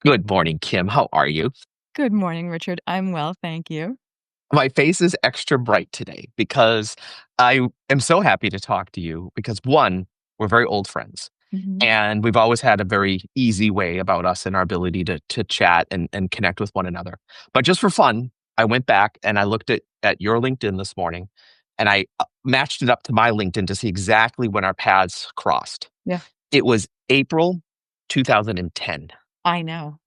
Good morning, Kim. How are you? Good morning, Richard. I'm well, thank you. My face is extra bright today because I am so happy to talk to you because one, we're very old friends Mhm. and we've always had a very easy way about us and our ability to chat and connect with one another. But just for fun, I went back and I looked at your LinkedIn this morning and I matched it up to my LinkedIn to see exactly when our paths crossed. Yeah, It was April 2010. I know.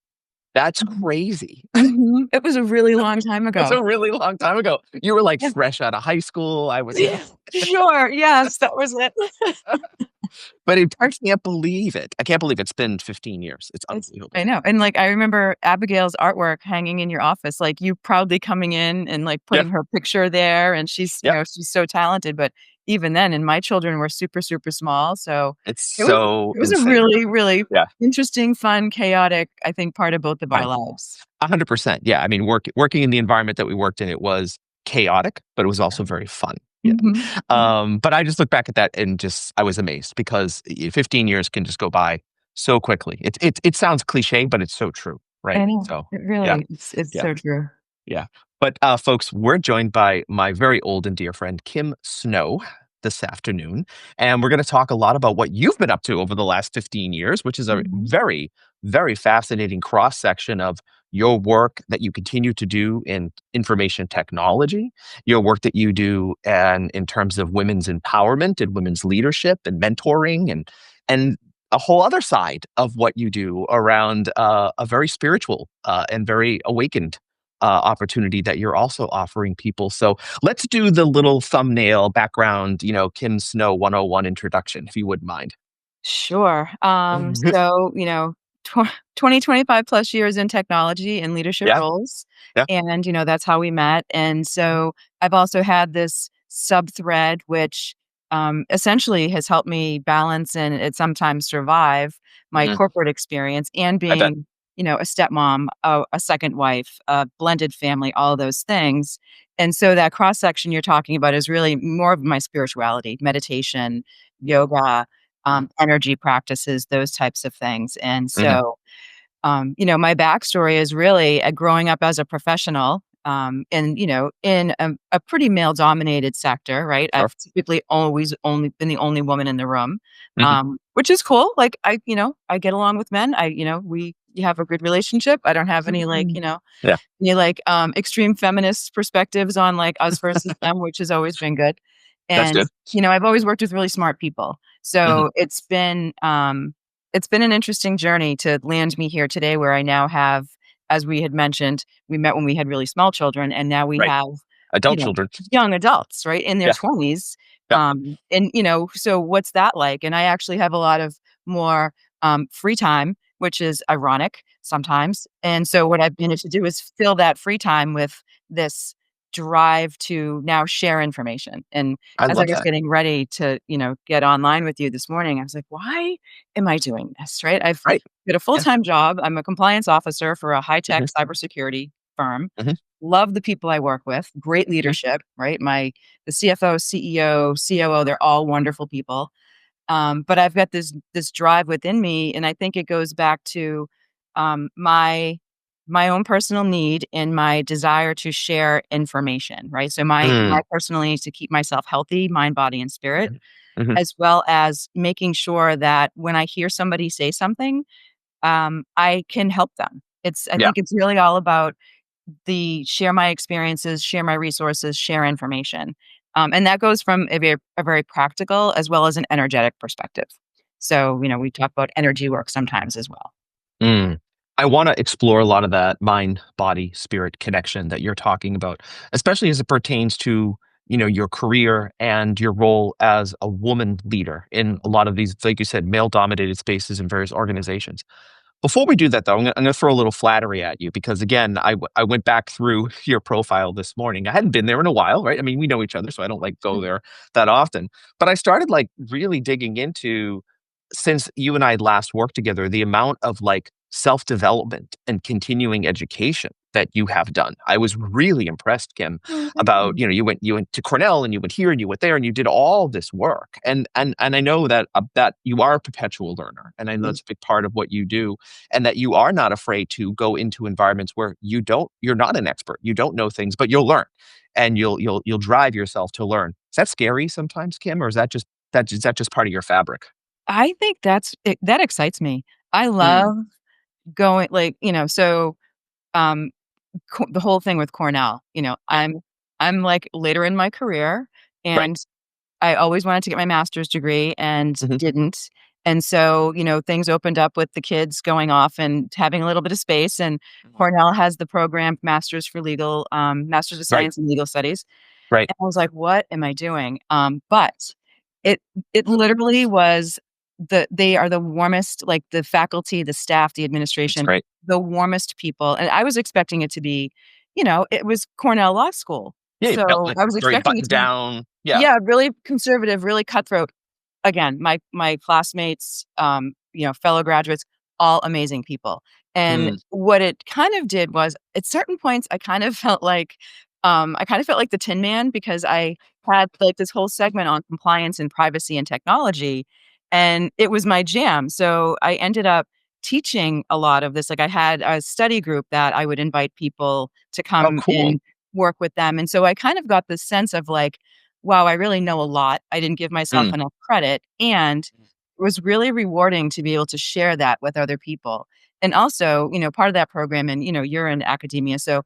That's Mhm. crazy. Mhm. It was a really long time That's ago. a really long time ago. You were, like, Yeah. fresh out of high school, I was Yeah, sure, yes, that was it. but I can't believe it. I can't believe it's been 15 years. It's I unbelievable. know, and, like, I remember Abigail's artwork hanging in your office, like, you proudly coming in and, like, Yeah, putting her picture there, and she's, yep. she's so talented, but even then, and my children were super, super small, so It's it was so it was a insane. really, really Yeah, interesting, fun, chaotic, I think, part of both of our fun. lives. 100%. Yeah, I mean, working in the environment that we worked in, it was chaotic, but it was Yeah. also very fun. Yeah. Mhm. But I just look back at that and just I was amazed because 15 years can just go by so quickly. It sounds cliche, but it's so true, right? I know. So, It yeah, really it's yeah. so true. Yeah. But, folks, we're joined by my very old and dear friend, Kim Snow, this afternoon. And we're going to talk a lot about what you've been up to over the last 15 years, which is a Mhm. very, very fascinating cross section of your work that you continue to do in information technology, your work that you do and in terms of women's empowerment and women's leadership and mentoring and a whole other side of what you do around a very spiritual and very awakened opportunity that you're also offering people. So let's do the little thumbnail background, Kim Snow 101 introduction, if you wouldn't mind. Sure. Mhm. So, 20, 25 plus years in technology and leadership Yeah, roles. yeah. And, that's how we met. And so I've also had this sub thread, which essentially has helped me balance and it sometimes survive my Mhm. corporate experience and I bet. being, a stepmom, a second wife, a blended family, all those things. And so that cross section you're talking about is really more of my spirituality, meditation, yoga, energy practices, those types of things. And Mhm. so, my backstory is really growing up as a professional, in a pretty male dominated sector, right? Sure. I've typically always only been the only woman in the room, Mhm. which is cool. Like I get along with men. We have a good relationship. I don't have any Mhm. Yeah, extreme feminist perspectives on like us versus them, which has always been good. that's And, good. I've always worked with really smart people. Mhm. So it's been an interesting journey to land me here today where I now have, as we had mentioned, we met when we had really small children and now we Right. have, Adult children. young adults, right, in their Yeah. 20s. Yep. So what's that like? And I actually have a lot of more free time, which is ironic sometimes. And so what I've managed to do is fill that free time with this drive to now share information. And I as I love was that. getting ready to, get online with you this morning, I was like, why am I doing this? Right. I've Right. got a full Yeah. time job. I'm a compliance officer for a high tech Mhm. cybersecurity firm. Mhm. Love the people I work with, great Mhm. leadership, right? The CFO, CEO, COO, they're all wonderful people. But I've got this drive within me, and I think it goes back to my own personal need and my desire to share information, right? So my Mm. personal need to keep myself healthy, mind, body, and spirit, Mhm. Mhm. as well as making sure that when I hear somebody say something, I can help them. I Yeah, think it's really all about the share my experiences, share my resources, share information. And that goes from a very practical as well as an energetic perspective. So, we talk about energy work sometimes as well. mm. I wanna explore a lot of that mind, body, spirit connection that you're talking about, especially as it pertains to, your career and your role as a woman leader in a lot of these, like you said, male-dominated spaces in various organizations. Before we do that, though, I'm gonna throw a little flattery at you because, again, I went back through your profile this morning. I hadn't been there in a while, right? I mean, we know each other, so I don't, like, go Mm. there that often. But I started, like, really digging into since you and I last worked together, the amount of, like, self-development and continuing education that you have done. I was really impressed, Kim, Oh, thank about, you. you went to Cornell, and you went here and you went there and you did all this work. And I know that that you are a perpetual learner. And I know Mm. that's a big part of what you do, and that you are not afraid to go into environments where you're not an expert. You don't know things, but you'll learn, and you'll drive yourself to learn. Is that scary sometimes, Kim, or is that just part of your fabric? I think that excites me. I Mm, love going like, um, the whole thing with Cornell, yeah. I'm, like, later in my career, Right. and I always wanted to get my master's degree and Hmm. didn't. And so, things opened up with the kids going off and having a little bit of space. And Cornell has the program Masters of Right. Science in Legal Studies. Right. And I was like, "What am I doing?" But it it literally was they are the warmest, like the faculty, the staff, the That's administration, great. the warmest people. And I was expecting it to be, it was Cornell Law School. Yeah, you felt So like I was very expecting it buttoned to be, down. Yeah. yeah, really conservative, really cutthroat. Again, my classmates, fellow graduates, all amazing people. And Mm. what it kind of did was, at certain points, I kind of felt like the Tin Man, because I had like this whole segment on compliance and privacy and technology, and it was my jam. So I ended up teaching a lot of this. Like I had a study group that I would invite people to Oh, come cool. and work with them. And so I kind of got this sense of like, wow, I really know a lot. I didn't give myself Mm. enough credit. And it was really rewarding to be able to share that with other people. And also, part of that program, and you're in academia, so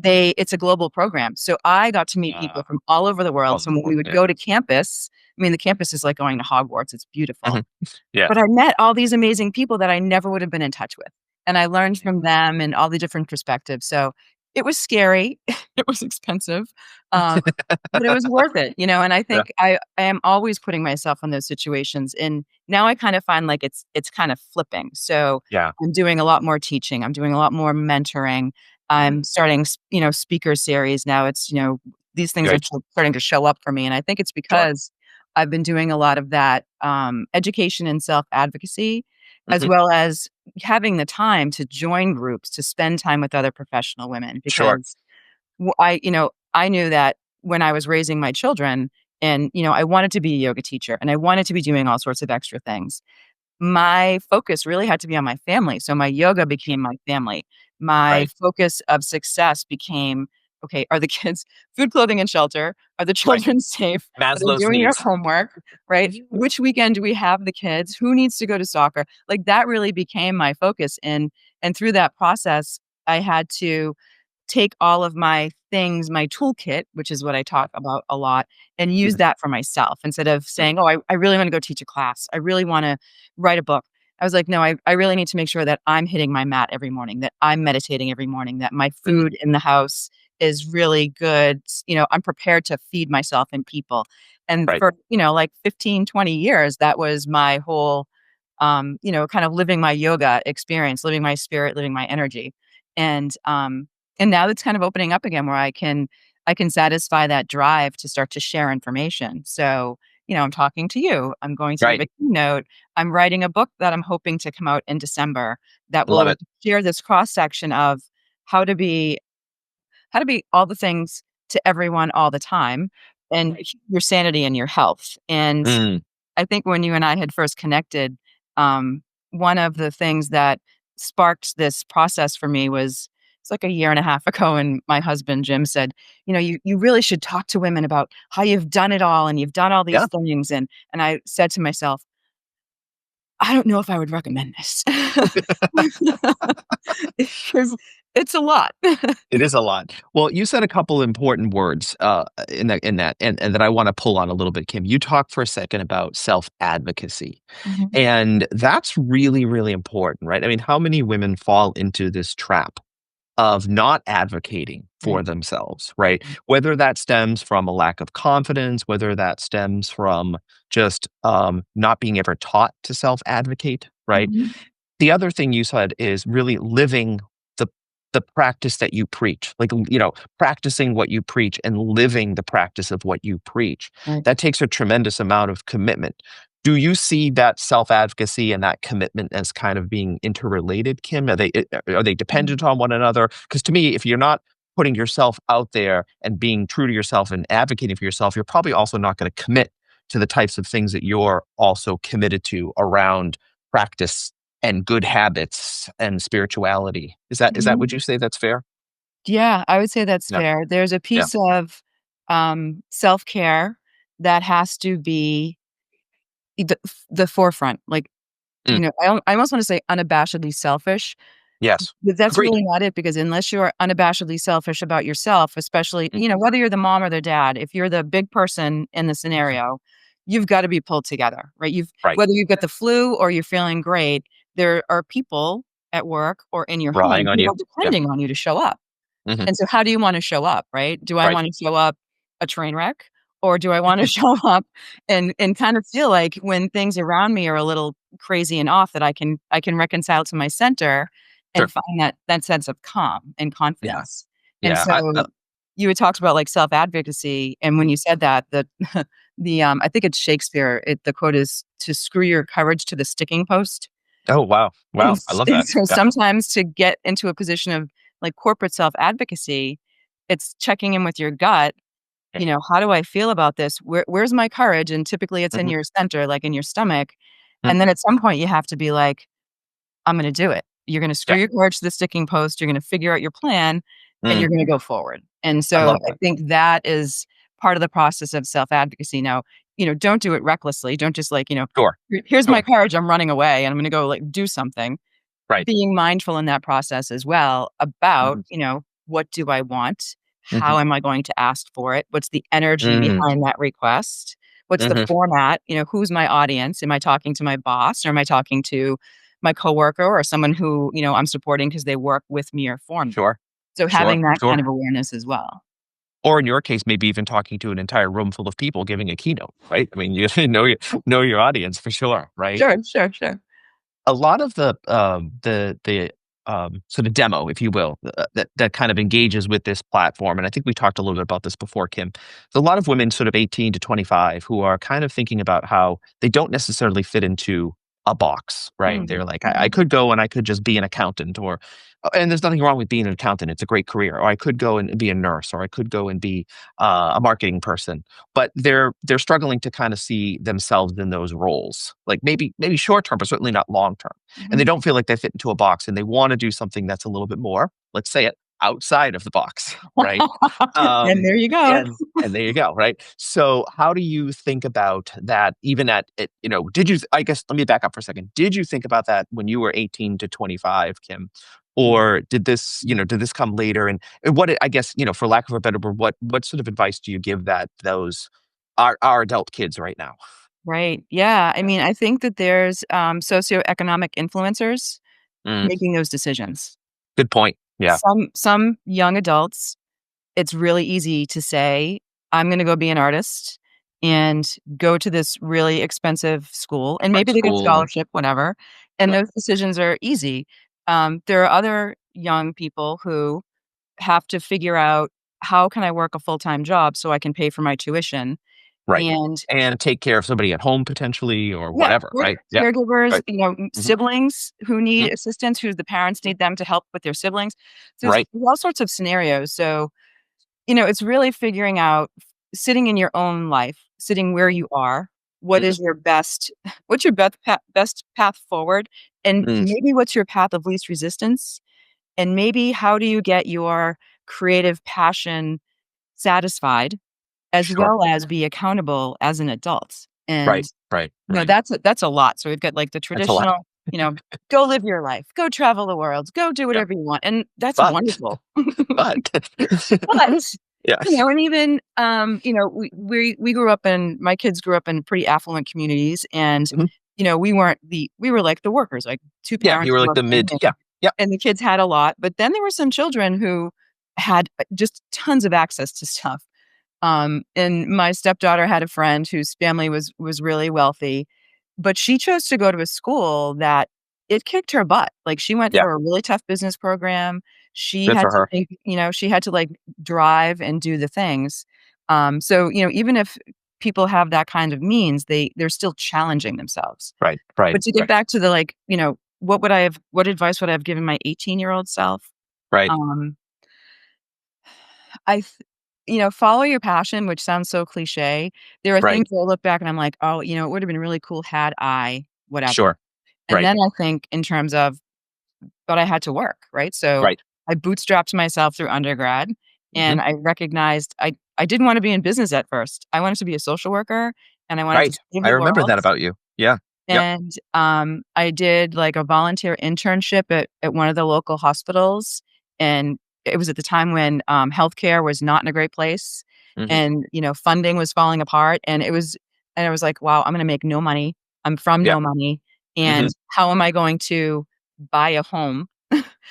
it's a global program. So I got to meet people Uh, from all over the world. So when we Wonderful. would Yeah. go to campus, I mean, the campus is like going to Hogwarts. It's beautiful. Mhm. Yeah. But I met all these amazing people that I never would have been in touch with, and I learned from them and all the different perspectives. So it was scary, it was expensive, um, but it was worth it, and I Yeah. think I am always putting myself in those situations, and now I kind of find like it's kind of flipping. So Yeah. I'm doing a lot more teaching, I'm doing a lot more mentoring, I'm starting speaker series now. It's, these things are Good. starting to show up for me, and I think it's Sure. because I've been doing a lot of that, education and self-advocacy, as Hmm. well as having the time to join groups, to spend time with other professional women, Sure. because I knew that when I was raising my children, and, I wanted to be a yoga teacher and I wanted to be doing all sorts of extra things. My focus really had to be on my family, so my yoga became my family. My Right. focus of success became, "Okay, are the kids food, clothing, and shelter? Are the Right. children safe? Are they Maslow's doing their needs. homework?" Right? "Which weekend do we have the kids? Who needs to go to soccer?" Like, that really became my focus, and through that process, I had to take all of my things, my toolkit, which is what I talk about a lot, and use Mhm. that for myself instead of saying, "Oh, I really wanna go teach a class. I really wanna write a book." I was like, "No, I really need to make sure that I'm hitting my mat every morning, that I'm meditating every morning, that my Mhm. food in the house is really good." I'm prepared to feed myself and people. And Right. for, like 15, 20 years, that was my whole, kind of living my yoga experience, living my spirit, living my energy. And, um and now it's kind of opening up again where I can satisfy that drive to start to share information. So, I'm talking to you. I'm going to give Right. a keynote. I'm writing a book that I'm hoping to come out in December that Love will it. share this cross section of how to be how to be all the things to everyone all the time, and your sanity and your health. And Mm. I think when you and I had first connected, one of the things that sparked this process for me was, it's like a year and a half ago, and my husband Jim said, "You really should talk to women about how you've done it all and you've done all these Yeah. things." And I said to myself, "I don't know if I would recommend this." Because it's a lot. It is a lot. Well, you said a couple important words in that, and that I want to pull on a little bit, Kim. You talked for a second about self-advocacy. Mhm. And that's really, really important, right? I mean, how many women fall into this trap of not advocating for Right. themselves, right? Mhm. Whether that stems from a lack of confidence, whether that stems from just not being ever taught to self advocate, right? Mhm. The other thing you said is really living the the practice that you preach, like, practicing what you preach and living the practice of what you preach. Right. That takes a tremendous amount of commitment. Do you see that self-advocacy and that commitment as kind of being interrelated, Kim? Are they Mhm. dependent on one another? Because to me, if you're not putting yourself out there and being true to yourself and advocating for yourself, you're probably also not going to commit to the types of things that you're also committed to around practice and good habits and spirituality. Is that Mhm. would you say that's fair? Yeah, I would say that's Yeah. fair. There's a Yeah. piece of, self-care that has to be the forefront. Like, Mm, I almost wanna say unabashedly selfish, yes. but that's Agreed. really not it because unless you're unabashedly selfish about yourself, especially, Mm, whether you're the mom or the dad, if you're the big person in the mhm. scenario, you've gotta be pulled together, right? Right. Whether you've got the flu or you're feeling great, there are people at work or in your Relying home on who you. are Yeah. depending on you to show up. Mhm. And so how do you wanna show up, right? Do I Right. wanna show up a train wreck, or do I wanna show up and kind of feel like when things around me are a little crazy and off that I can reconcile to my center Sure. and find that sense of calm and Yeah. confidence. And Yeah. so you had talked about, like, self-advocacy, and when Mhm. you said that, I think it's Shakespeare, the quote is, "To screw your courage to the sticking post." Oh, wow. Wow. I love And that. so Yeah. sometimes to get into a position of, like, corporate self-advocacy, it's checking in with your gut, Yeah. "How do I feel about this? Where's my courage?" And typically it's in Mhm. your center, like in your stomach, Mm. and then at some point you have to be like, "I'm gonna do it." You're gonna screw Yeah. your courage to the sticking post, you're gonna figure out your plan, and Mm. you're gonna go forward. And I so love I that. think that is part of the process of self-advocacy. Now, don't do it recklessly, don't just like, Sure. Here's my Sure. courage, I'm running away, and I'm gonna go, like, do something." Right. Being mindful in that process as well about, Mhm. what do I want? Mhm. How am I going to ask for it? What's the energy Mm. behind that request? What's the Mhm. format? Who's my audience? Am I talking to my boss or am I talking to my coworker or someone who, I'm supporting because they work with me or for me? Sure. So Sure. having that Sure. kind of awareness as well. Or in your case, maybe even talking to an entire room full of people giving a keynote, right? I mean, you know your audience for sure, right? Sure, sure, sure. A lot of the sort of demo, if you will, that kind of engages with this platform, and I think we talked a little bit about this before, Kim. There's a lot of women sort of 18 to 25 who are kind of thinking about how they don't necessarily fit into a box, right? Mm, They're like, I mhm. could go and I could just be an accountant, or and there's nothing wrong with being an accountant. It's a great career. Or I could go and be a nurse, or I could go and be a marketing person, but they're struggling to kind of see themselves in those roles, like maybe short term, but certainly not long term, and they Mhm. don't feel like they fit into a box, and they want to do something that's a little bit more, let's say it, outside of the box, right? And um there you go. and there you go, right? So how do you think about that, even at it, did you, I guess, let me back up for a second, did you think about that when you were 18 to 25, Kim? Or did this come later? And I guess, for lack of a better word, what sort of advice do you give that those our adult kids right now? Right. Yeah. I Yeah. mean, I think that there's socioeconomic influencers Mm, making those decisions. good point. Yeah. Some young adults, it's really easy to say, "I'm gonna go be an artist and go to this really expensive school," and Art maybe they get a school. scholarship, whatever, and Yeah. those decisions are easy. There are other young people who have to figure out, "How can I work a full-time job so I can pay for my tuition?" Right. And And take care of somebody at home potentially or yeah, whatever, right? Yeah. caregivers, Right. Mhm. siblings who need Mhm. assistance, who the parents Mhm. need them to help with their siblings. So Right. there's all sorts of scenarios. So, it's really figuring out sitting in your own life, sitting where you are, what Mhm. is your best what's your best path forward, and Mm, maybe what's your path of least resistance, and maybe how do you get your creative passion satisfied, as sure. well as be accountable as an adult. And Right. Right. no, Right. that's a lot. So we've got, like, the That's a lot. traditional, go live your life, go travel the world, go do Yeah. whatever you want, and that's But wonderful. but But, yes. and even, we grew up in my kids grew up in pretty affluent communities, and, Mhm. we were like the workers, like 2 Yeah, you parents were like the working, mid, yeah. Yeah. and the kids had a lot, but then there were some children who had, just tons of access to stuff. And my stepdaughter had a friend whose family was really wealthy, but she chose to go to a school that it kicked her butt. Like, she went Yeah. for a really tough business program. She Good had for to her. think, she had to, like, drive and do the things. So, even if people have that kind of means, they're still challenging themselves. Right, right, But to get right, back to the, like, what advice would I have given my 18-year-old self? right, Um, I th follow your passion, which sounds so cliche. There are right. things where I look back and I'm like, "Oh, it would have been really cool had I whatever." Sure. And Right, then I think in terms of but I had to work, right? So, right. I bootstrapped myself through undergrad, Hmm. and I recognized I didn't wanna be in business at first. I wanted to be a social worker, and I wanted to Right. save I the remember world. that about you. Yeah. Yep. And, I did, like, a volunteer internship at one of the local hospitals, and it was at the time when, healthcare was not in a great place, Hmm. and, funding was falling apart, and I was like, "Wow, I'm gonna make no money. I'm from Yeah. no money, Hmm. and how am I going to buy a home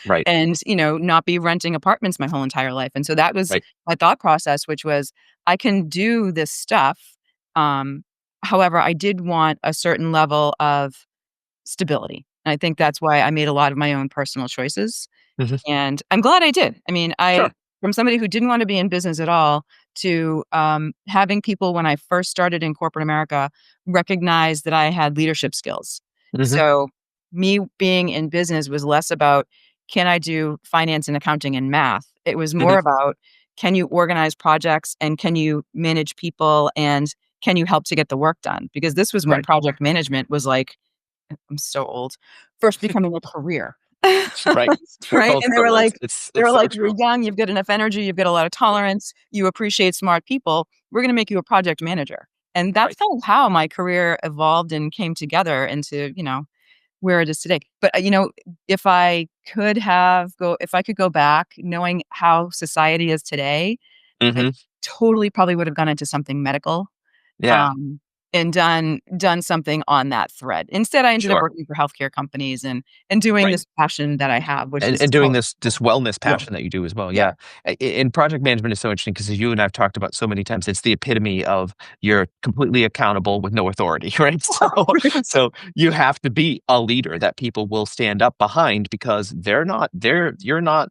Right. and, not be renting apartments my whole entire life?" And so that was Right. my thought process, which was, I can do this stuff, um, however, I did want a certain level of stability, and I think that's why I made a lot of my own personal choices, Hmm. and I'm glad I did. I mean, I Sure. from somebody who didn't wanna be in business at all to, having people when I first started in corporate America recognize that I had leadership skills. Hmm. So, me being in business was less about, can I do finance and accounting and math? It was Hmm. more about, can you organize projects and can you manage people and can you help to get the work done? Because this was when Right. project management was like, I'm so old, first becoming a career. Right. Right? Oh, And so it's it's they it's were so like, "You're true. young, you've got enough energy, you've got a lot of tolerance, you appreciate smart people. We're gonna make you a project manager." And that's Right. kind of how my career evolved and came together into, where it is today. But, if I could go back knowing how society is today, I Hmm. totally probably would have gone into something medical, Yeah. um, and done something on that thread. Instead, I ended up Sure. working for healthcare companies and doing Right. this passion that I have, which And is doing called this wellness growth. passion that you do as well, Yeah, yeah. And project management is so interesting because as you and I've talked about so many times, it's the epitome of you're completely accountable with no authority, right? So you have to be a leader that people will stand up behind because you're not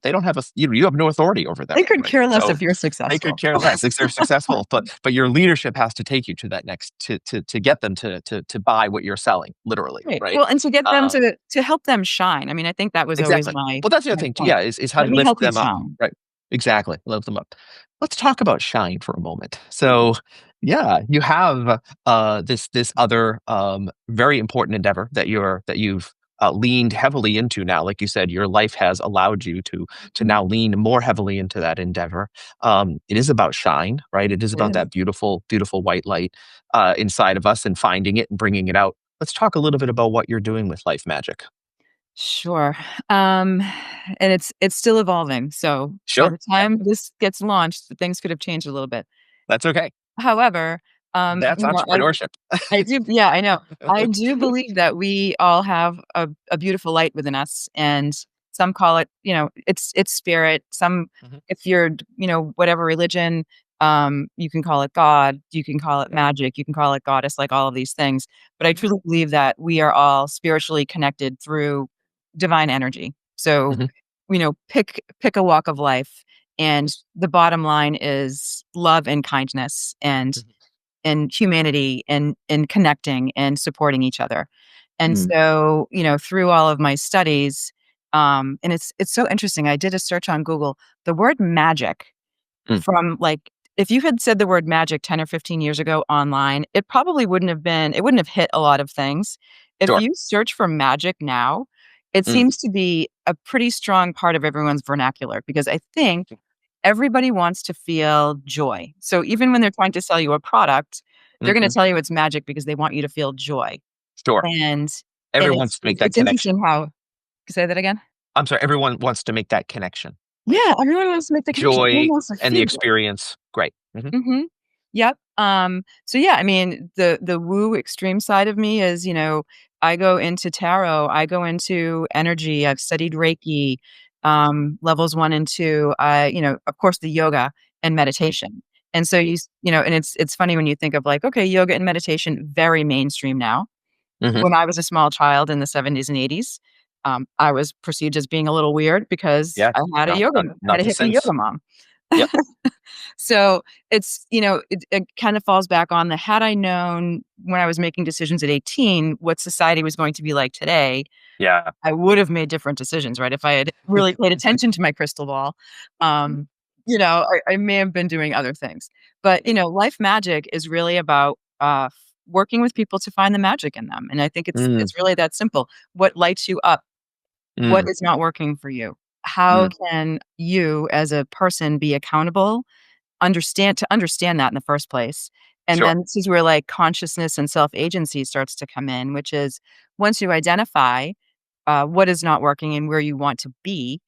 they don't have you have no authority over them, they could right? care less So if you're they could successful. care less if they're successful, but your leadership has to take you to that next to get them to buy what you're selling, literally, Right. right? Well, and to get them Uh, to help them shine. I mean, I think that was always Exactly. my Well, that's the other my thing too, point. yeah, is how Let to me lift help you them up, shine. right. Exactly, lift them up. Let's talk about shine for a moment. So, yeah, you have, this other, very important endeavor that you've, leaned heavily into now. Like you said, your life has allowed you to now lean more heavily into that endeavor. It is about shine, right? It is It about is. that beautiful, beautiful white light, inside of us and finding it and bringing it out. Let's talk a little bit about what you're doing with Life Magic. Sure. Um, and it's still evolving. So by Sure. the time this gets launched, things could have changed a little bit. That's okay. However, That's entrepreneurship. I do, yeah, I know. I do believe that we all have a beautiful light within us, and some call it, it's spirit. Some, Mhm. if you're, whatever religion, you can call it God, you can call it Yep. magic, you can call it goddess, like all of these things. But I Mhm. truly believe that we are all spiritually connected through divine energy. So, Mhm. pick a walk of life, and the bottom line is love and kindness, Mhm. and humanity and connecting and supporting each other. And Mm, so, through all of my studies, and it's so interesting. I did a search on Google. The word magic mm, from like if you had said the word magic 10 or 15 years ago online, it wouldn't have hit a lot of things. If sure. you search for magic now, it Mm, seems to be a pretty strong part of everyone's vernacular because I think everybody wants to feel joy. So even when they're trying to sell you a product, they're gonna mhm, tell you it's magic because they want you to feel joy. sure. And Everyone wants to make that it's connection. interesting how say that again? I'm sorry, everyone wants to make that connection, right? Yeah, everyone wants to make the connection. Everyone Joy wants to and the feel good. experience, great. Mhm, Mhm. Yep. So yeah, I mean, the woo extreme side of me is, I go into tarot, I go into energy, I've studied Reiki, levels 1 and 2, of course, the yoga and meditation. And so and it's funny when you think of like, okay, yoga and meditation, very mainstream now. mhm. When I was a small child in the 70s and 80s, I was perceived as being a little weird because Yeah, I had no, a not hippie not the yoga sense. mom. Yep. So it kind of falls back on the had I known when I was making decisions at 18 what society was going to be like today, Yeah. I would have made different decisions, right? If I had really paid attention to my crystal ball, um, I may have been doing other things. But, life magic is really about working with people to find the magic in them. And I think Mm, it's really that simple. What lights you up? What mm, is not working for you? How mm. can you as a person be accountable, understand that in the first place? And Sure. then this is where like consciousness and self-agency starts to come in, which is once you identify what is not working and where you want to be,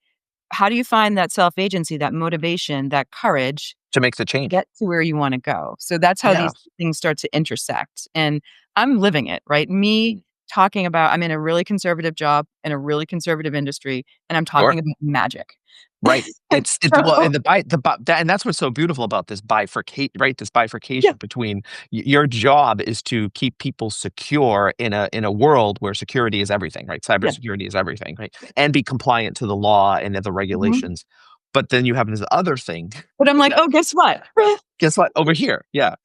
how do you find that self-agency, that motivation, that courage To make the to change. get to where you wanna go? So that's how Yeah. these things start to intersect, and I'm living it, right? Me talking about I'm in a really conservative job in a really conservative industry, and I'm Sure. talking about magic. Right. It's well, So and that and that's what's so beautiful about this bifurcate right? This yeah, bifurcation between your job is to keep people secure in a world where security is everything, right? yeah, Cybersecurity is everything, right? And be compliant to the law and the mhm. regulations. But then you have this other thing. But I'm like, "Oh, guess what?" Guess what? Over here. Yeah.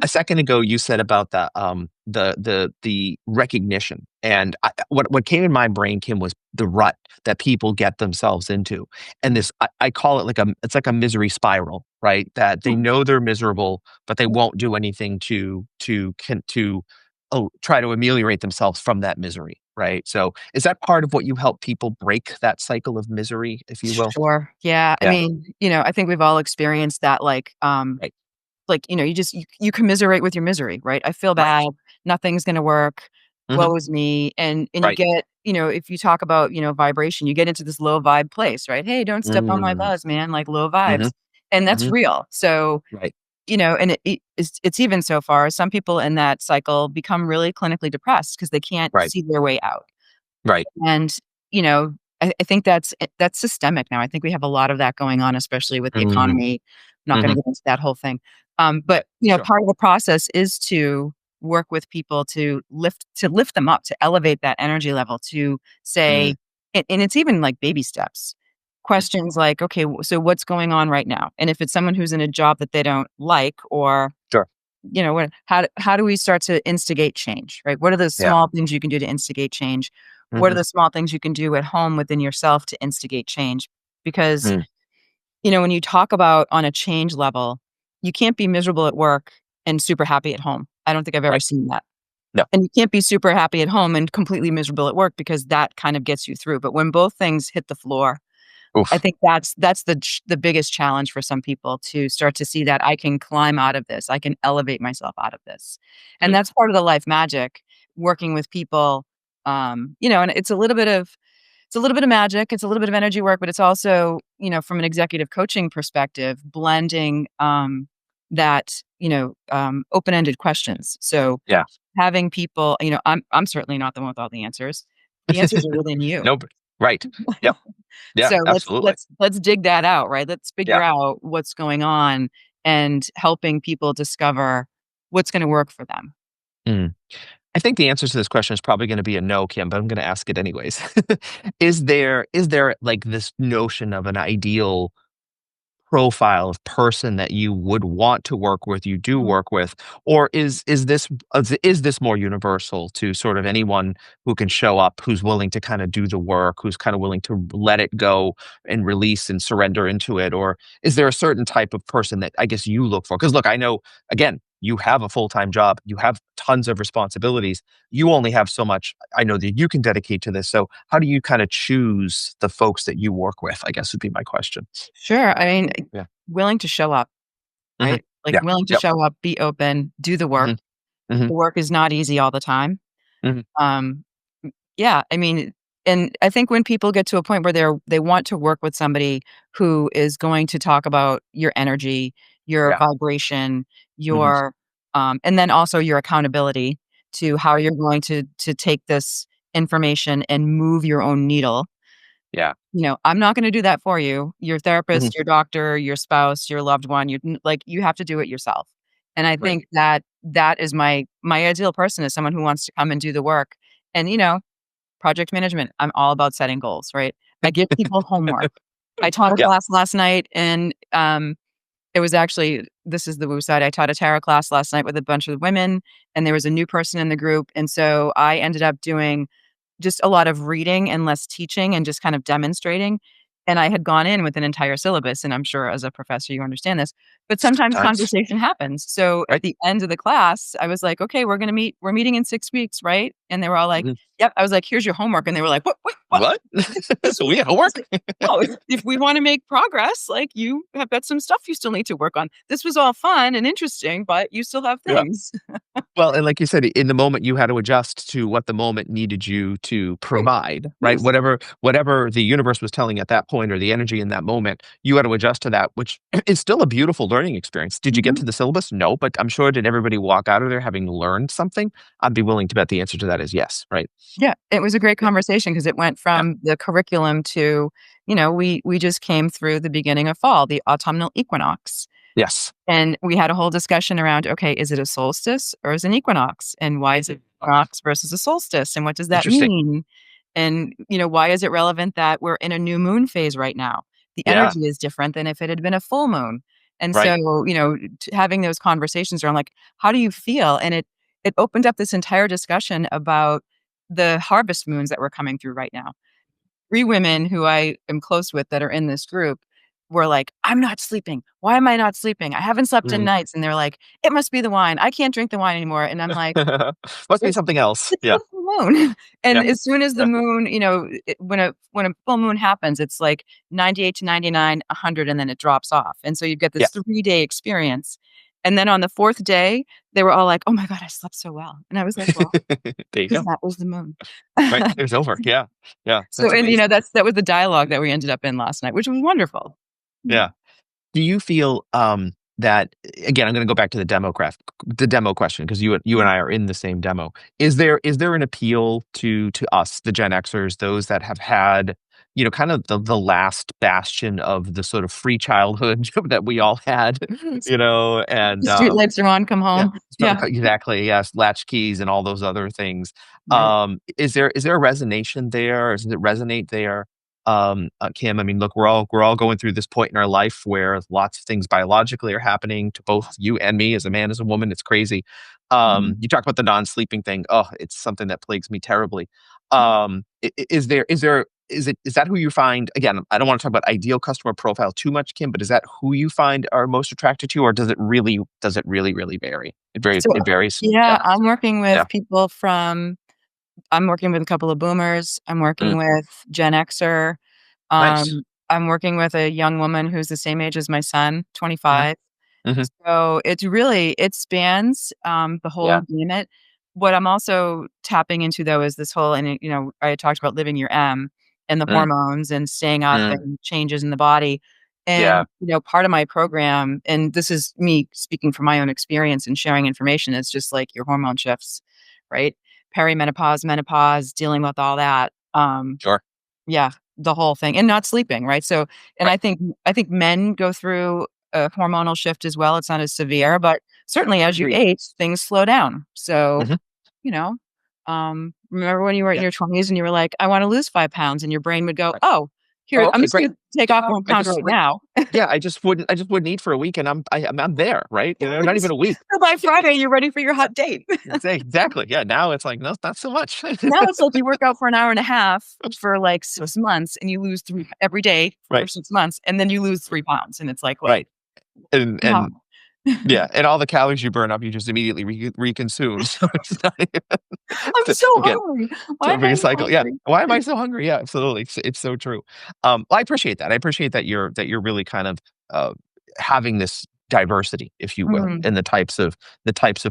A second ago, you said about the recognition, and what came in my brain, Kim, was the rut that people get themselves into, and Mm, I call it like it's like a misery spiral, right? That they mm, know they're miserable, but they mm. won't do anything to try to ameliorate themselves from that misery, right? So, is that part of what you help people break that cycle of misery, if you will? Sure, yeah, I Yeah. mean, I think we've all experienced that, Right. you commiserate with your misery, right? I feel Right. bad, nothing's gonna work, Hmm. woe is me, and you Right. get, if you talk about, vibration, you get into this low vibe place, right? "Hey, don't step on my Mm. buzz, man," like low Hmm. vibes, and that's Hmm. real. So, Right. and it's even so far, some people in that cycle become really clinically depressed because they can't Right. see their way out. Right. And, you know, I think that's systemic now. I think we have a lot of that going on, especially with the Mm. economy. I'm not gonna Mhm. get into that whole thing. But, Sure. part of the process is to work with people to lift them up, to elevate that energy level, to Mm, say and it's even like baby steps. mm, Questions like, "Okay, so what's going on right now?" And if it's someone who's in a job that they don't like or sure. how do we start to instigate change, right? What are the Yeah. small things you can do to instigate change? What are Mhm. the small things you can do at home within yourself to instigate change? Because, Mm, when you talk about on a change level, you can't be miserable at work and super happy at home. I don't think I've ever right. seen that. No. And you can't be super happy at home and completely miserable at work because that kind of gets you through. But when both things hit the floor, I Oof. think that's the biggest challenge for some people to start to see that I can climb out of this, I can elevate myself out of this, and Mm, that's part of the life magic, working with people, and it's a little bit of magic, it's a little bit of energy work, but it's also, from an executive coaching perspective, blending, open-ended questions. So yeah. having people, I'm certainly not the one with all the answers. The answers are within you. Nope. Right. Yep. Yeah, So let's absolutely. let's let's dig that out, right? Let's figure Yeah. out what's going on and helping people discover what's gonna work for them. Mm. I think the answer to this question is probably gonna be a no, Kim, but I'm gonna ask it anyways. Is there, like, this notion of an ideal profile of person that you would want to work with, you do Mhm. work with, or is this more universal to sort of anyone who can show up, who's willing to kind of do the work, who's kind of willing to let it go and release and surrender into it, or is there a certain type of person that I guess you look for? Because look, I know again, you have a full-time job, you have tons of responsibilities, you only have so much I know that you can dedicate to this. So how do you kind of choose the folks that you work with? I guess would be my question. Sure, I mean, Yeah. willing to show up, Mhm. right? Like, Yeah. willing to Yep. show up, be open, do the work. Mhm. Mhm. The work is not easy all the time. Mhm. Um, yeah, I mean, and I think when people get to a point where they want to work with somebody who is going to talk about your energy, your Yeah. vibration, Mhm. and then also your accountability to how you're going to take this information and move your own needle. Yeah. I'm not gonna do that for you. Your Mhm. therapist, your doctor, your spouse, your loved one, you have to do it yourself. And I Right. think that is my ideal person is someone who wants to come and do the work. And, project management, I'm all about setting goals, right? I give people homework. I taught a Yeah. class last night, and it was actually, this is the woo side. I taught a tarot class last night with a bunch of women, and there was a new person in the group, and so I ended up doing just a lot of reading and less teaching and just kind of demonstrating. And I had gone in with an entire syllabus, and I'm sure as a professor you understand this, but sometimes Times. conversation happens. So at Right. the end of the class, I was like, "Okay, we're meeting in 6 weeks, right?" And they were all like, Mhm. "Yep." I was like, "Here's your homework." And they were like, What?" What? This So was we have I was homework? like, "No, if we wanna make progress, like, you have got some stuff you still need to work on. This was all fun and interesting, but you still have Yeah. things." Well, and like you said, in the moment, you had to adjust to what the moment needed you to Right. provide, right? Yes. Whatever the universe was telling you at that point or the energy in that moment, you had to adjust to that, which is still a beautiful learning experience. Did you get Mhm. to the syllabus? No, but I'm sure did everybody walk out of there having learned something? I'd be willing to bet the answer to that is yes, right? Yeah, it was a great Yeah. conversation because it went Yeah. from the curriculum to, we just came through the beginning of fall, the autumnal equinox, Yes. and we had a whole discussion around, okay, is it a solstice or is it an equinox? And why is it equinox versus a solstice? And what does that Interesting. mean? And, why is it relevant that we're in a new moon phase right now? The Yeah. energy is different than if it had been a full moon. And Right. so, having those conversations around like, how do you feel? And it opened up this entire discussion about the harvest moons that we're coming through right now. 3 women who I am close with that are in this group were like, "I'm not sleeping. Why am I not sleeping? I haven't slept in Mhm. nights." And they're like, "It must be the wine. I can't drink the wine anymore." And I'm like, Must be "It's something else. it's Yeah. the full moon." Yeah. And as soon as the Yeah. moon, when a full moon happens, it's like 98 to 99, 100, and then it drops off. And so you get Yeah. this 3-day experience. And then on the 4th day, they were all like, "Oh my god, I slept so well." And I was like, "Well, There you because go. that was the moon." Right. It was over. Yeah. Yeah. So, That's and, amazing. that was the dialogue that we ended up in last night, which was wonderful. Mm. Yeah. Do you feel, that again, I'm gonna go back to the demo question because you and Mhm. I are in the same demo. Is there an appeal to us, the Gen Xers, those that have had, kind of the last bastion of the sort of free childhood that we all had, The and, streetlights are on, come yeah, home. so Yeah. exactly, yes, latch keys and all those other things. Right. Is there a resonation there? Or does it resonate there? Kim, I mean, look, we're all going through this point in our life where lots of things biologically are happening to both you and me as a man, as a woman. It's crazy. Mhm. You talk about the non-sleeping thing. Oh, it's something that plagues me terribly. Mhm. Is that who you find? Again, I don't want to talk about ideal customer profile too much, Kim, but is that who you find are most attracted to, or does it really, really vary? It varies. So, It varies. yeah, Yeah. Yeah. I'm working with a couple of boomers, I'm Mm, working with Gen Xer, nice. I'm working with a young woman who's the same age as my son, Hmm. 25. Hmm. So, it spans, the whole Yeah. gamut. What I'm also tapping into, though, is this whole, and, I had talked about living your M and the Mm, hormones and staying up mm, and changes in the body. yeah. And, part of my program, and this is me speaking from my own experience and sharing information, is just like your hormone shifts, right? Perimenopause, menopause, dealing with all that. Sure. Yeah, the whole thing, and not sleeping, right? So, and Right. I think men go through a hormonal shift as well. It's not as severe, but certainly as you Agreed. age, things slow down. So, Hmm. you know, remember when you were in Yeah. your 20s and you were like, "I wanna lose 5 pounds," and your brain would go, Right. "Oh, here, Oh, I'm okay, just great. gonna take off 1 I pound just right would. now." Yeah, I just wouldn't eat for a week, and I'm there, right? Not even a week. So by Friday, you're ready for your hot date. Exactly. Yeah. Now it's like no, not so much. Now it's like you work out for an hour and a half for, like, 6 months, and you lose 3 every day for Right. 6 months, and then you lose 3 pounds, and it's like, "Wait, Right. And no." yeah, and all the calories you burn up, you just immediately reconsume. So it's not even, I'm so so again, hungry. Why so am big I a so cycle. Yeah. hungry? Why am I so hungry? Yeah, absolutely. It's so true. Well, I appreciate that. I appreciate that you're really kind of uh, having this diversity, if you will, Mhm. in the types of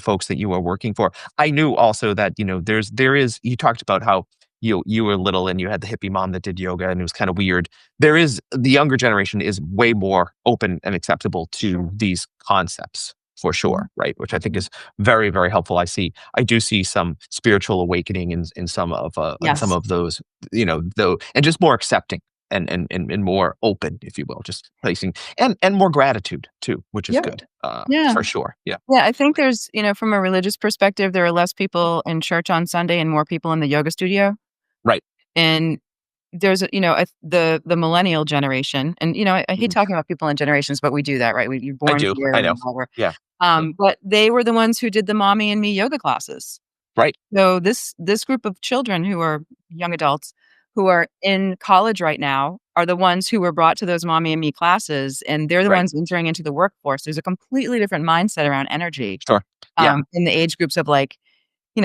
folks that you are working for. I knew also that there is. You talked about how you were little and you had the hippie mom that did yoga and it was kind of weird. There is the younger generation is way more open and acceptable to Sure. these concepts for Mhm. sure, right? Which I think Mhm. is very, very helpful. I do see some spiritual awakening in some of Yes. those, though, and just more accepting and more open, if you will, just placing and more gratitude too, which is Yeah. good, Yeah. for sure. Yeah. Yeah, I think there's, from a religious perspective, there are less people in church on Sunday and more people in the yoga studio, Right. and there's the millennial generation, and I hate Mhm. talking about people in generations, but we do that, right? You're I born do. here I know. and whatever. Yeah. Yeah. But they were the ones who did the Mommy and Me yoga classes. Right. So this group of children who are young adults who are in college right now are the ones who were brought to those Mommy and Me classes, and they're the Right. ones entering into the workforce. There's a completely different mindset around energy, Sure. Yeah. in the age groups of, like,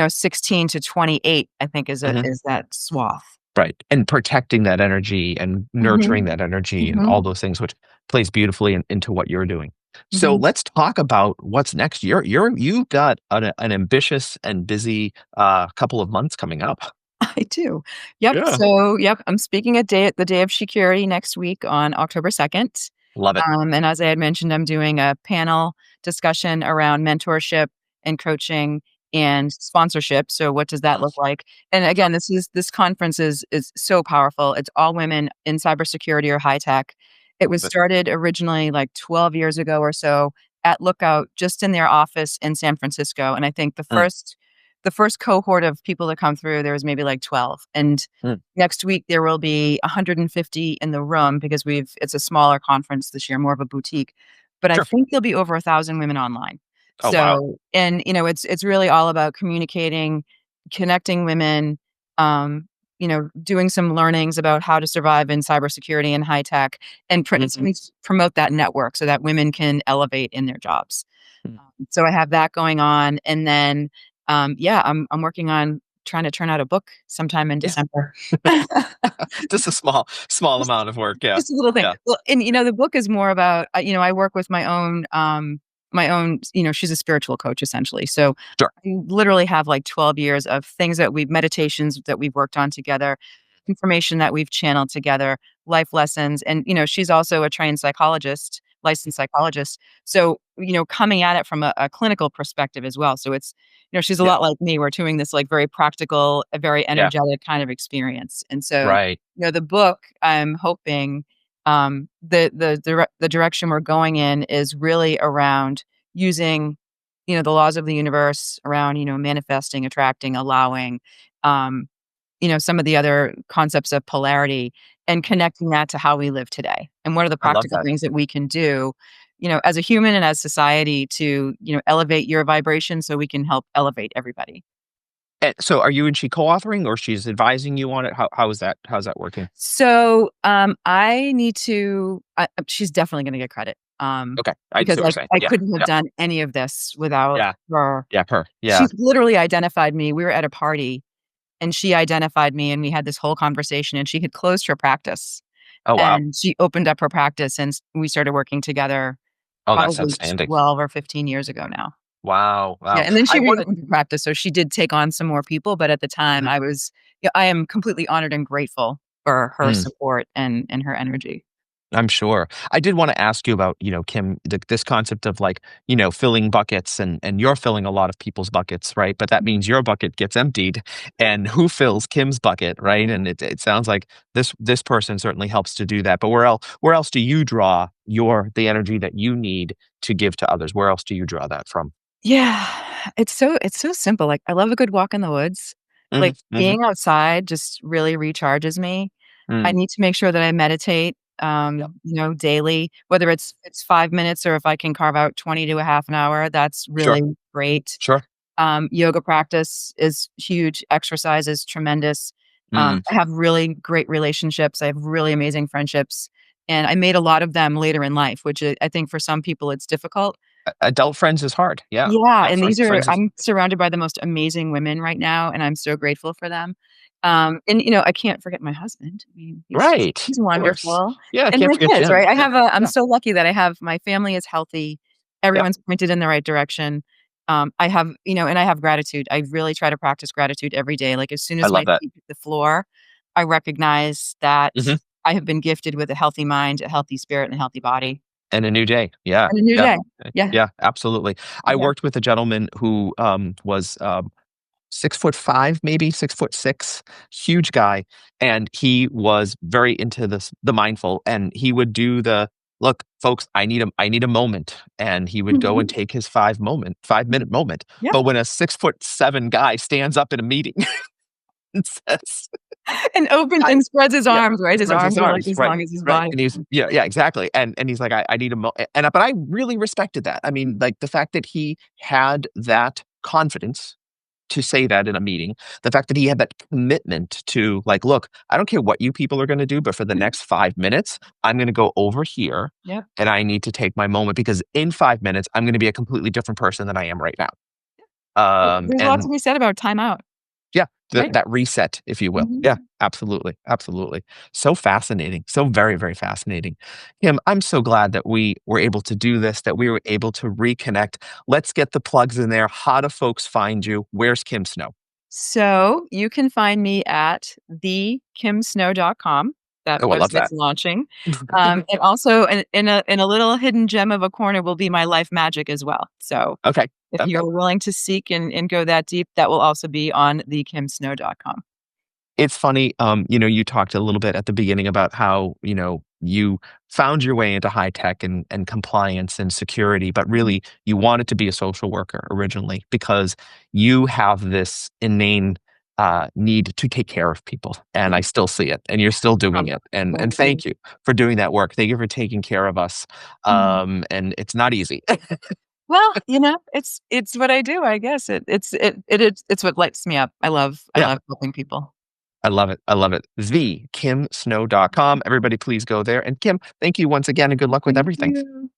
16 to 28, I think Mhm. is that swath. Right. And protecting that energy and nurturing Mhm, that energy and mhm, all those things, which plays beautifully into what you're doing. So mhm. let's talk about what's next. You've got an ambitious and busy couple of months coming up. I do. Yep, Yeah. so, yep, I'm speaking at the Day of Security next week on October 2nd. Love it. And as I had mentioned, I'm doing a panel discussion around mentorship and coaching and sponsorship. So what does that Mm, look like? And sure. again, this conference is so powerful. It's all women in cybersecurity or high tech. It was Love it. started originally like 12 years ago or so at Lookout, just in their office in San Francisco. And I think Mm, the first cohort of people that come through, there was maybe like 12. And mm, next week, there will be 150 in the room because it's a smaller conference this year, more of a boutique, but I sure. think there'll be over 1,000 women online. Oh, wow. So and, it's really all about communicating, connecting women, doing some learnings about how to survive in cybersecurity and high tech, and Mhm. promote that network so that women can elevate in their jobs. Mm. So I have that going on, and then, yeah, I'm working on trying to turn out a book sometime in Yeah. December. Just a small Just amount of work. Yeah. just a little thing. Yeah. Well, and, the book is more about, I work with my own, she's a spiritual coach essentially. So Sure. I literally have like 12 years of things that meditations that we've worked on together, information that we've channeled together, life lessons. And, she's also a trained psychologist, licensed psychologist. So, coming at it from a clinical perspective as well. So she's a Yeah. lot like me. We're doing this like very practical, a very Yeah. energetic kind of experience. And so, Right. the book, I'm hoping, the direction we're going in is really around using, the laws of the universe around, manifesting, attracting, allowing, um, some of the other concepts of polarity and connecting that to how we live today. And what are the I love practical that. things that we can do, as a human and as society to, elevate your vibration so we can help elevate everybody. And so are you and she co-authoring or she's advising you on it? How's that working? So, I need to she's definitely gonna get credit, Okay. I see because what you're saying. I Yeah. couldn't have Yeah. done any of this without Yeah. her. Yeah. Her. Yeah. She's literally identified me. We were at a party, and she identified me, and we had this whole conversation, and she had closed her practice, Oh, wow. and she opened up her practice, and we started working together Oh, that's probably outstanding. 12 or 15 years ago now. Wow. Yeah, Wow. and then she I wanted reopened her practice, so she did take on some more people, but at the time, Mhm. I am completely honored and grateful for her Mm, support and her energy. I'm sure. I did wanna ask you about, Kim, this concept of like, filling buckets and you're filling a lot of people's buckets, right? But that means your bucket gets emptied and who fills Kim's bucket, right? And it sounds like this person certainly helps to do that. But where else do you draw the energy that you need to give to others? Where else do you draw that from? Yeah, it's so simple, like, I love a good walk in the woods. Mhm, Like, mhm. being outside just really recharges me. I Mm. need to make sure that I meditate, Yep. daily, whether it's 5 minutes or if I can carve out 20 to a half an hour, that's Sure. really great. Sure. Yoga practice is huge, exercise is Mm. tremendous. Mm. I have really great relationships, I have really amazing friendships, and I made a lot of them later in life, which I think for some people it's difficult. Adult friends is hard. Yeah. Yeah, Yeah, and friends is I'm surrounded by the most amazing women right now, and I'm so grateful for them. And, I can't forget my husband. I mean, right. he's Of course. wonderful, Yeah, and can't my forget kids, Jim. right? Yeah. I'm Yeah. so lucky that I have my family is healthy, Yep. everyone's pointed in the right direction. And I have gratitude. I really try to practice gratitude every day. Like, as soon I as love my that. feet hit the floor, I recognize that Mhm. I have been gifted with a healthy mind, a healthy spirit, and a healthy body, And a new day. Yeah. and a new Yeah. day. Yeah, Yeah, absolutely. I yeah. worked with a gentleman who, was, 6'5", maybe 6'6", huge guy, and he was very into the mindful, and he would do "Look, folks, I need a moment," and he would go and Mhm. take his 5-minute moment. Yeah. But when a 6'7" guy stands up in a meeting and says And opens I and spreads his yeah, arms, right? His spreads his arms are, like, arms, as right, long as his right, body. and he's yeah, exactly, and he's like, I need a mo," and but I really respected that. I mean, like, the fact that he had that confidence to say that in a meeting, the fact that he had that commitment to, like, "Look, I don't care what you people are gonna do, but for the Mhm. next 5 minutes, I'm gonna go over here, Yep. and I need to take my moment because in 5 minutes, I'm gonna be a completely different person than I am right now." There's a lot And to be said about timeout, yeah, right? that reset, if you will. Mhm. Yeah, absolutely, absolutely. So fascinating, so very, very fascinating. Kim, I'm so glad that we were able to do this, that we were able to reconnect. Let's get the plugs in there. How do folks find you? Where's Kim Snow? So, you can find me at thekimsnow.com. That Oh, I love website's that. launching. And also in a little hidden gem of a corner will be my life magic as well. So, Okay, if okay. you're willing to seek and go that deep, that will also be on thekimsnow.com. It's funny, you talked a little bit at the beginning about how, you found your way into high tech and compliance and security, but Mhm. really you wanted to be a social worker originally because you have this inane need to take care of people. And I still see it, and you're still doing Oh, it. And thank you. thank you for doing that work. Thank you for taking care of us. Mhm. And it's not easy. Well, it's what I do, I guess. It's what lights me up. I Yeah. love helping people. I love it. I love it. TheKimSnow.com. Everybody, please go there. And Kim, thank you once again and good luck with Thank everything. you.